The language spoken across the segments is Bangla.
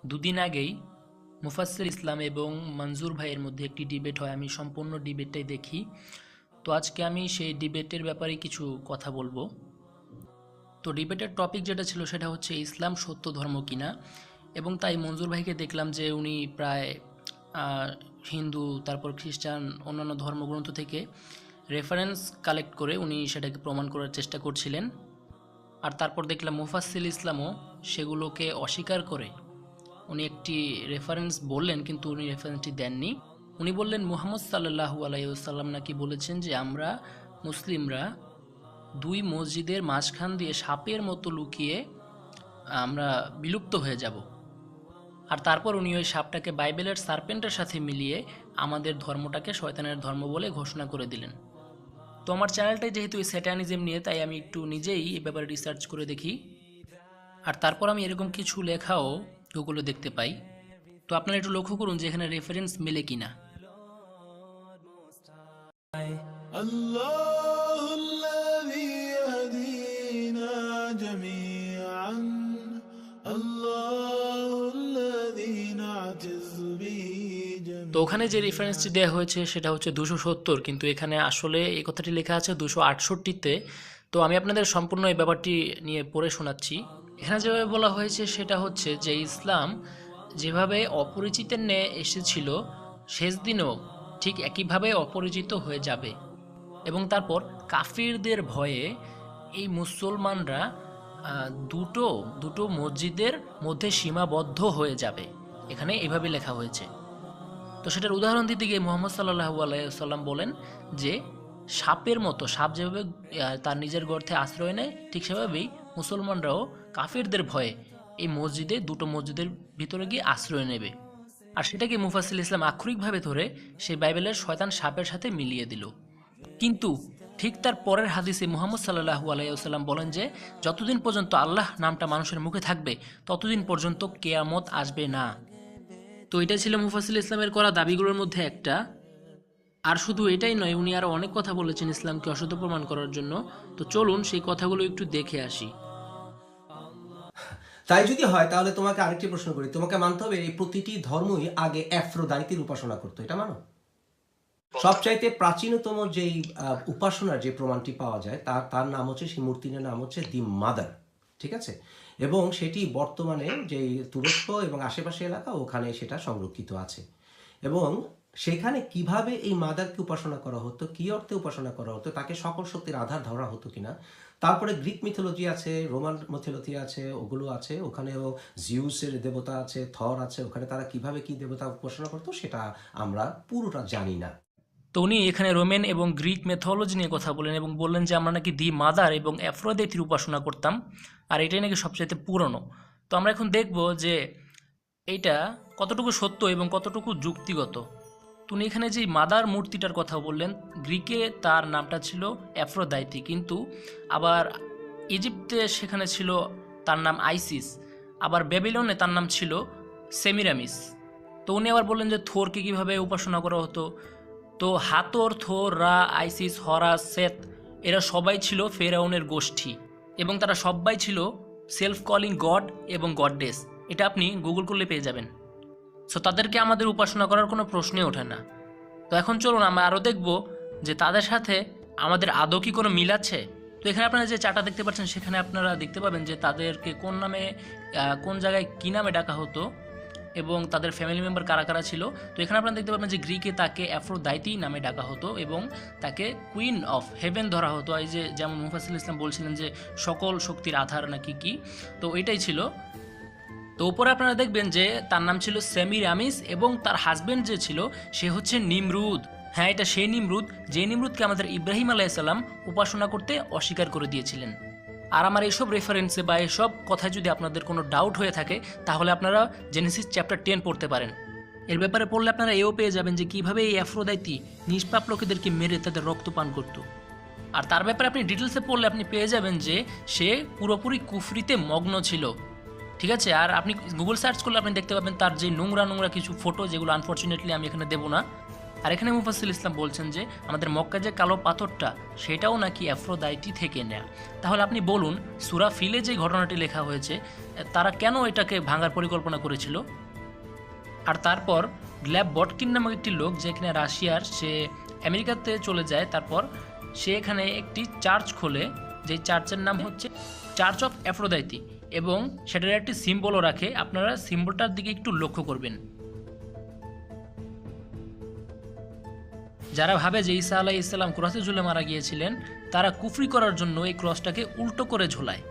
দুদিন আগেই মুফাসসির ইসলাম এবং মনজুর ভাইয়ের মধ্যে একটি ডিবেট হয়। আমি সম্পূর্ণ ডিবেটটাই দেখি। তো আজকে আমি সেই ডিবেটের ব্যাপারে কিছু কথা বলবো। তো ডিবেটের টপিক যেটা ছিল সেটা হচ্ছে ইসলাম সত্য ধর্ম কিনা, এবং তাই মনজুর ভাইকে দেখলাম যে উনি প্রায় হিন্দু, তারপর খ্রিস্টান, অন্যান্য ধর্মগ্রন্থ থেকে রেফারেন্স কালেক্ট করে উনি সেটাকে প্রমাণ করার চেষ্টা করছিলেন। আর তারপর দেখলাম মুফাসসিল ইসলামও সেগুলোকে অস্বীকার করে উনি একটি রেফারেন্স বললেন, কিন্তু উনি রেফারেন্সটি দেননি। উনি বললেন মুহাম্মদ সাল্লাল্লাহু আলাইহি ওয়াসাল্লাম নাকি বলেছেন যে আমরা মুসলিমরা দুই মসজিদের মাঝখান দিয়ে সাপের মতো লুকিয়ে আমরা বিলুপ্ত হয়ে যাব। আর তারপর উনি ওই সাপটাকে বাইবেলের সার্পেন্টের সাথে মিলিয়ে আমাদের ধর্মটাকে শয়তানের ধর্ম বলে ঘোষণা করে দিলেন। তো আমার চ্যানেলটাই যেহেতু এই স্যাটানিজম নিয়ে, তাই আমি একটু নিজেই এই ব্যাপারে রিসার্চ করে দেখি। আর তারপর আমি এরকম কিছু লেখাও গুগলে দেখতে পাই। তো আপনারা একটু লক্ষ্য করুন যে এখানে রেফারেন্স মেলে কিনা। الله الذي يهدينا جميعا الله الذي نعتز به তো ওখানে যে রেফারেন্সটি দেওয়া হয়েছে সেটা হচ্ছে 270, কিন্তু এখানে আসলে এই কথাটি লেখা আছে 268-তে। তো আমি আপনাদের সম্পূর্ণ এই ব্যাপারটি নিয়ে পড়ে শোনাচ্ছি। এখানে যেভাবে বলা হয়েছে সেটা হচ্ছে যে ইসলাম যেভাবে অপরিচিতের ন্যায় এসেছিল, শেষ দিনও ঠিক একইভাবে অপরিচিত হয়ে যাবে, এবং তারপর কাফিরদের ভয়ে এই মুসলমানরা দুটো দুটো মসজিদের মধ্যে সীমাবদ্ধ হয়ে যাবে। এখানে এভাবে লেখা হয়েছে। তো সেটার উদাহরণ দিতে গিয়ে মুহাম্মদ সাল্লাল্লাহু আলাইহি ওয়াসাল্লাম বলেন যে সাপের মতো, সাপ যেভাবে তার নিজের গর্তে আশ্রয় নেয়, ঠিক সেভাবেই মুসলমানরাও কাফিরদের ভয়ে এই দুটো মসজিদের ভিতরে গিয়ে আশ্রয় নেবে। আর সেটাকে মুফাসসিল ইসলাম আক্ষরিকভাবে ধরে সেই বাইবেলের শয়তান সাপের সাথে মিলিয়ে দিল। কিন্তু ঠিক তার পরের হাদিসে মুহাম্মদ সাল্লাল্লাহু আলাইহি ওয়াসাল্লাম বলেন যে যতদিন পর্যন্ত আল্লাহ নামটা মানুষের মুখে থাকবে ততদিন পর্যন্ত কেয়ামত আসবে না। তো এটা ছিল মুফাসসিল ইসলামের করা দাবিগুলোর মধ্যে একটা। আর শুধু এটাই নয়, উনি আরও অনেক কথা বলেছেন ইসলামকে অসত্য প্রমাণ করার জন্য। তো চলুন সেই কথাগুলো একটু দেখে আসি। তাই যদি হয় তাহলে তোমাকে আরেকটি প্রশ্ন করি, তোমাকে মানতে হবে এই প্রতিটি ধর্মই আগে অ্যাফ্রোদাইতির উপাসনা করতো, এটা মানো? সবচাইতে প্রাচীনতম যেই উপাসনার যে প্রমাণটি পাওয়া যায় তার নাম হচ্ছে, সেই মূর্তির নাম হচ্ছে দি মাদার, ঠিক আছে? এবং সেটি বর্তমানে যেই তুরস্ক এবং আশেপাশে এলাকা ওখানে সেটা সংরক্ষিত আছে। এবং সেখানে কিভাবে এই মাদারকে উপাসনা করা হতো, কী অর্থে উপাসনা করা হতো, তাকে সকল শক্তির আধার ধরা হতো কিনা, তারপরে গ্রিক মিথোলজি আছে, রোমান মিথোলজি আছে, ওগুলো আছে, ওখানেও জিউসের দেবতা আছে, থর আছে, ওখানে তারা কিভাবে কি দেবতা উপাসনা করতো সেটা আমরা পুরোটা জানি না। তো উনি এখানে রোমান এবং গ্রিক মেথোলজি নিয়ে কথা বলেন এবং বললেন যে আমরা নাকি দি মাদার এবং অ্যাফ্রোদাইতির উপাসনা করতাম, আর এটাই নাকি সবচাইতে পুরনো। তো আমরা এখন দেখব যে এইটা কতটুকু সত্য এবং কতটুকু যুক্তিগত। তো উনি এখানে যে মাদার মূর্তিটার কথা বললেন, গ্রিকে তার নামটা ছিল অ্যাফ্রোদাইতি, কিন্তু আবার ইজিপ্টে সেখানে ছিল তার নাম আইসিস, আবার ব্যাবিলনে তার নাম ছিল সেমিরামিস। তো উনি আবার বললেন যে থোরকে কীভাবে উপাসনা করা হতো। তো হাতর, থোর, রা, আইসিস, হরাস, সেত এরা সবাই ছিল ফেরাউনের গোষ্ঠী, এবং তারা সবাই ছিল সেলফ কলিং গড এবং গডডেস। এটা আপনি গুগল করলে পেয়ে যাবেন। সো তাদেরকে আমাদের উপাসনা করার কোনো প্রশ্নই ওঠে না। তো এখন চলুন আমরা আরও দেখব যে তাদের সাথে আমাদের আদৌ কি কোনো মিল আছে। তো এখানে আপনারা যে চার্টটা দেখতে পাচ্ছেন সেখানে আপনারা দেখতে পাবেন যে তাদেরকে কোন নামে, কোন জায়গায় কী নামে ডাকা হতো এবং তাদের ফ্যামিলি মেম্বার কারা কারা ছিল। তো এখানে আপনারা দেখতে পাবেন যে গ্রিকে তাকে অ্যাফ্রোদাইতি নামে ডাকা হতো এবং তাকে কুইন অফ হেভেন ধরা হতো। এই যে যেমন মুফাসসিল ইসলাম বলছিলেন যে সকল শক্তির আধার নাকি কি, তো এটাই ছিল। তো উপরে আপনারা দেখবেন যে তার নাম ছিল সেমিরামিস এবং তার হাজব্যান্ড যে ছিল সে হচ্ছে নিমরুদ। হ্যাঁ, এটা সেই নিমরুদ যে নিমরুদকে আমাদের ইব্রাহিম আলাইহিসসালাম উপাসনা করতে অস্বীকার করে দিয়েছিলেন। আর আমার এইসব রেফারেন্সে বা এসব কথায় যদি আপনাদের কোনো ডাউট হয়ে থাকে তাহলে আপনারা জেনেসিস চ্যাপ্টার 10 পড়তে পারেন। এর ব্যাপারে পড়লে আপনারা এও পেয়ে যাবেন যে কীভাবে এই অ্যাফ্রোদাইতি নিষ্পাপ লোকেদেরকে মেরে তাদের রক্ত পান করত। আর তার ব্যাপারে আপনি ডিটেলসে পড়লে আপনি পেয়ে যাবেন যে সে পুরোপুরি কুফরিতে মগ্ন ছিল, ঠিক আছে? আর আপনি গুগল সার্চ করলে আপনি দেখতে পাবেন তার যে নোংরা নোংরা কিছু ফটো, যেগুলো আনফর্চুনেটলি আমি এখানে দেবো না। আর এখানে মুফাসসিল ইসলাম বলছেন যে আমাদের মক্কা যে কালো পাথরটা সেটাও নাকি অ্যাফ্রোদাইটি থেকে নেয়া। তাহলে আপনি বলুন, সূরা ফিলে যে ঘটনাটি লেখা হয়েছে তারা কেন এটাকে ভাঙার পরিকল্পনা করেছিল। আর তারপর গ্ল্যাব বটকিন নামক একটি লোক, যে এখানে রাশিয়ার, সে আমেরিকাতে চলে যায়। তারপর সে এখানে একটি চার্চ খোলে, যে চার্চের নাম হচ্ছে চার্চ অফ অ্যাফ্রোদাইতি, এবং সেটার একটি সিম্বলও রাখে। আপনারা সিম্বলটার দিকে একটু লক্ষ্য করবেন। যারা ভাবে যে ঈসা আলাইহিস সালাম ক্রসে ঝুলে মারা গিয়েছিলেন, তারা কুফরি করার জন্য এই ক্রসটাকে উল্টো করে ঝোলায়,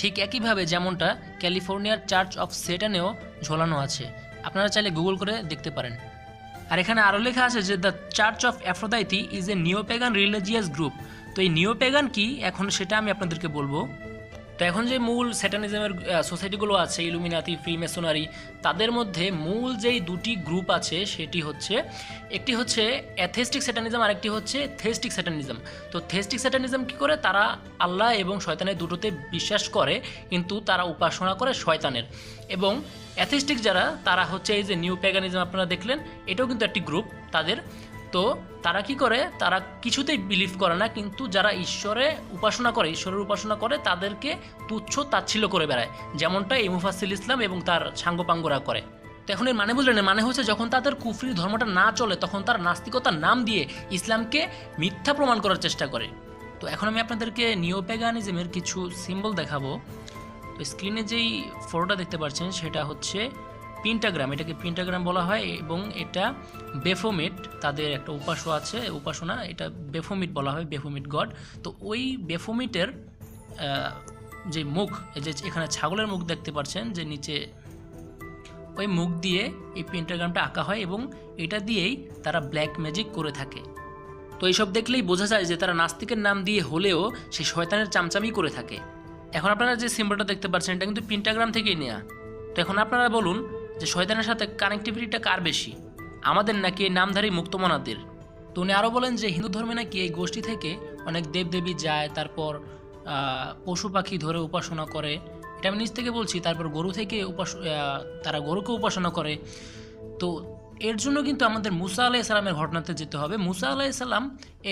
ঠিক একইভাবে যেমনটা ক্যালিফোর্নিয়ার চার্চ অফ সেটানেও ঝোলানো আছে। আপনারা চাইলে গুগল করে দেখতে পারেন। আর এখানে আরও লেখা আছে যে the Church of Aphrodite is a neopagan religious group. তো এই নিওপ্যাগান কি, এখন সেটা আমি আপনাদেরকে বলবো। তো এখন যে মূল স্যাটানিজমের সোসাইটিগুলো আছে, ইলুমিনাতি, ফ্রিমেসোনারি, তাদের মধ্যে মূল যেই দুটি গ্রুপ আছে সেটি হচ্ছে, একটি হচ্ছে অ্যাথেস্টিক স্যাটানিজম আর একটি হচ্ছে থেস্টিক স্যাটানিজম। তো থেস্টিক স্যাটানিজম কী করে, তারা আল্লাহ এবং শয়তানের দুটোতে বিশ্বাস করে, কিন্তু তারা উপাসনা করে শয়তানের। এবং অ্যাথেস্টিক যারা, তারা হচ্ছে এই যে নিউ প্যাগানিজম আপনারা দেখলেন, এটাও কিন্তু একটি গ্রুপ তাদের। তো তারা কি করে, তারা কিছুতেই বিলিভ করে না, কিন্তু যারা ঈশ্বরের উপাসনা করে তাদেরকে তুচ্ছ তাচ্ছিল্য করে বেড়ায়, যেমনটা এই মুফাসসিল ইসলাম এবং তার সাঙ্গপাঙ্গরা করে। তো এখন এর মানে বুঝলেন, মানে হচ্ছে যখন তাদের কুফরি ধর্মটা না চলে, তখন তার নাস্তিকতার নাম দিয়ে ইসলামকে মিথ্যা প্রমাণ করার চেষ্টা করে। তো এখন আমি আপনাদেরকে নিওপ্যাগানিজমের কিছু সিম্বল দেখাবো। তো স্ক্রিনে যেই ফটোটা দেখতে পাচ্ছেন সেটা হচ্ছে পেন্টাগ্রাম, এটাকে পেন্টাগ্রাম বলা হয়, এবং এটা বেফোমিট, তাদের একটা উপাসনা, এটা বেফোমিট বলা হয়, বেফোমিট গড। তো ওই বেফোমিটের যে মুখ, এই যে এখানে ছাগলের মুখ দেখতে পাচ্ছেন যে নিচে, ওই মুখ দিয়ে এই পেন্টাগ্রামটা আঁকা হয়, এবং এটা দিয়েই তারা ব্ল্যাক ম্যাজিক করে থাকে। তো এইসব দেখলেই বোঝা যায় যে তারা নাস্তিকের নাম দিয়ে হলেও সেই শয়তানের চামচামি করে থাকে। এখন আপনারা যে সিম্বলটা দেখতে পাচ্ছেন, এটা কিন্তু পেন্টাগ্রাম থেকেই নেওয়া। তো এখন আপনারা বলুন যে শয়তানের সাথে কানেক্টিভিটিটা কার বেশি, আমাদের নাকি এই নামধারী মুক্তমনাদের? তো উনি আরও বলেন যে হিন্দু ধর্মে নাকি এই গোষ্ঠী থেকে অনেক দেবদেবী যায়, তারপর পশু পাখি ধরে উপাসনা করে, এটা আমি নিজ থেকে বলছি। তারপর গরু থেকে তারা গরুকে উপাসনা করে। তো এর জন্য কিন্তু আমাদের মুসা আলাইহিস সালামের ঘটনাতে যেতে হবে। মুসা আলাইহিস সালাম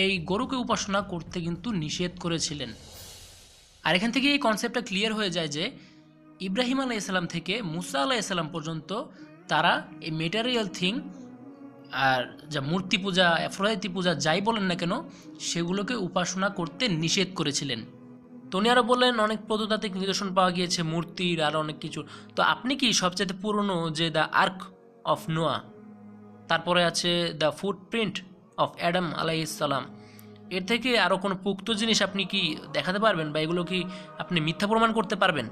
এই গরুকে উপাসনা করতে কিন্তু নিষেধ করেছিলেন। আর এখান থেকে এই কনসেপ্টটা ক্লিয়ার হয়ে যায় যে ইব্রাহিম আলাইহিস সালাম থেকে মুসা আলাইহিস সালাম পর্যন্ত তারা এই মেটেরিয়াল থিং আর যা মূর্তি পূজা, অ্যাফ্রোদাইতি পূজা, যাই বলেন না কেন, সেগুলোকে উপাসনা করতে নিষেধ করেছিলেন। তো উনি আরও বললেন অনেক প্রত্নতাত্ত্বিক নিদর্শন পাওয়া গিয়েছে মূর্তির, আর অনেক কিছু। তো আপনি কি সবচেয়ে পুরনো যে দ্য আর্ক অফ নোয়া, তারপরে আছে দ্য ফুটপ্রিন্ট অফ অ্যাডাম আলাইহিস সালাম, এর থেকে আরও কোনো পুক্ত জিনিস আপনি কি দেখাতে পারবেন, বা এগুলো কি আপনি মিথ্যা প্রমাণ করতে পারবেন?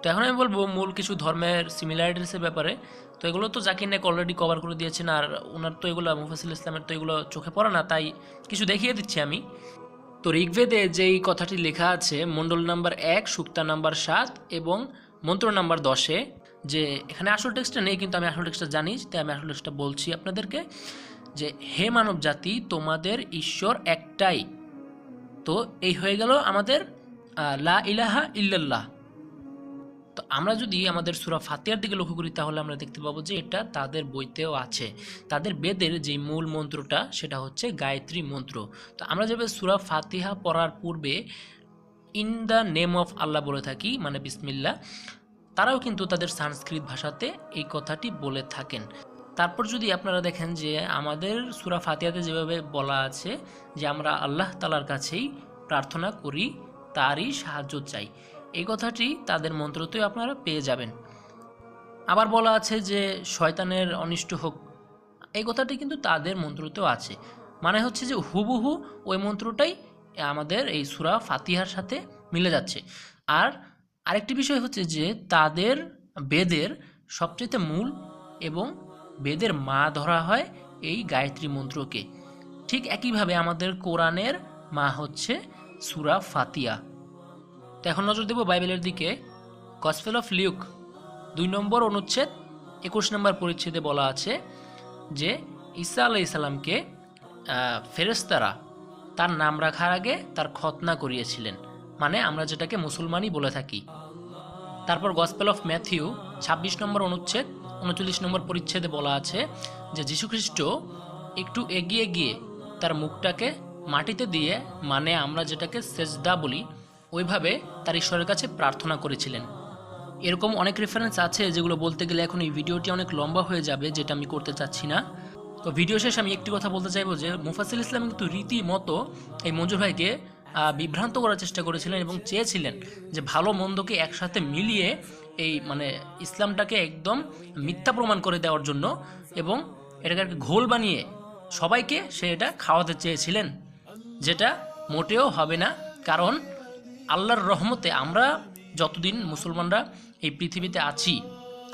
তো এখন আমি বলবো মূল কিছু ধর্মের সিমিলারিটিসের ব্যাপারে। তো এগুলো তো জাকির নায়েক অলরেডি কভার করে দিয়েছেন, আর ওনার তো এগুলো, মুফাসসিল ইসলামের তো এগুলো চোখে পড়ে না, তাই কিছু দেখিয়ে দিচ্ছি আমি। তো ঋগ্বেদে যেই কথাটি লেখা আছে মণ্ডল নাম্বার 1, সূক্তা নাম্বার 7 এবং মন্ত্র নাম্বার 10-এ, যে এখানে আসল টেক্সটটা নেই, কিন্তু আমি আসল টেক্সটটা জানি, তাই আমি আসল টেক্সটটা বলছি আপনাদেরকে, যে হে মানব জাতি, তোমাদের ঈশ্বর একটাই। তো এই হয়ে গেল আমাদের লা ইলাহা ইল্লাল্লাহ। তো আমরা যদি আমাদের সূরা ফাতিহার দিকে লক্ষ্য করি, তাহলে আমরা দেখতে পাবো যে এটা তাদের বইতেও আছে। তাদের বেদের যে মূল মন্ত্রটা সেটা হচ্ছে গায়ত্রী মন্ত্র। তো আমরা যেভাবে সূরা ফাতিহা পড়ার পূর্বে ইন দ্য নেম অফ আল্লাহ বলে থাকি, মানে বিসমিল্লাহ, তারাও কিন্তু তাদের সংস্কৃত ভাষাতে এই কথাটি বলে থাকেন। তারপর যদি আপনারা দেখেন যে আমাদের সূরা ফাতিহাতে যেভাবে বলা আছে যে আমরা আল্লাহ তাআলার কাছেই প্রার্থনা করি, তারই সাহায্য চাই, এই কথাটি তাদের মন্ত্রতেও আপনারা পেয়ে যাবেন। আবার বলা আছে যে শয়তানের অনিষ্ট হোক, এই কথাটি কিন্তু তাদের মন্ত্রতেও আছে। মানে হচ্ছে যে হুবহু ওই মন্ত্রটাই আমাদের এই সূরা ফাতিহার সাথে মিলে যাচ্ছে। আর আরেকটি বিষয় হচ্ছে যে তাদের বেদের সবচেয়ে মূল এবং বেদের মা ধরা হয় এই গায়ত্রী মন্ত্রকে। ঠিক একইভাবে আমাদের কোরআনের মা হচ্ছে সূরা ফাতিহা। তো এখন নজর দেব বাইবেলের দিকে। গসপেল অফ লিউক 2 নম্বর অনুচ্ছেদ 21 নম্বর পরিচ্ছেদে বলা আছে যে ঈসা আলাইহিস সালামকে ফেরেশতারা তার নাম রাখার আগে তার খতনা করিয়েছিলেন, মানে আমরা যেটাকে মুসলমানই বলে থাকি। তারপর গসপেল অফ ম্যাথিউ 26 নম্বর অনুচ্ছেদ 39 নম্বর পরিচ্ছেদে বলা আছে যে যীশুখ্রিস্ট একটু এগিয়ে গিয়ে তার মুখটাকে মাটিতে দিয়ে, মানে আমরা যেটাকে সেজদা বলি, ওইভাবে তার ঈশ্বরের কাছে প্রার্থনা করেছিলেন। এরকম অনেক রেফারেন্স আছে যেগুলো বলতে গেলে এখন এই ভিডিওটি অনেক লম্বা হয়ে যাবে, যেটা আমি করতে চাচ্ছি না। তো ভিডিও শেষে আমি একটি কথা বলতে চাইবো যে মুফাসিল ইসলাম কিন্তু রীতিমতো এই মঞ্জুর ভাইকে বিভ্রান্ত করার চেষ্টা করেছিলেন এবং চেয়েছিলেন যে ভালো মন্দকে একসাথে মিলিয়ে এই মানে ইসলামটাকে একদম মিথ্যা প্রমাণ করে দেওয়ার জন্য এবং এটাকে আর কি ঘোল বানিয়ে সবাইকে সে এটা খাওয়াতে চেয়েছিলেন, যেটা মোটেও হবে না। কারণ আল্লাহর রহমতে আমরা যতদিন মুসলমানরা এই পৃথিবীতে আছি,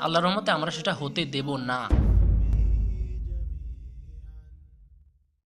আল্লাহর রহমতে আমরা সেটা হতে দেব না।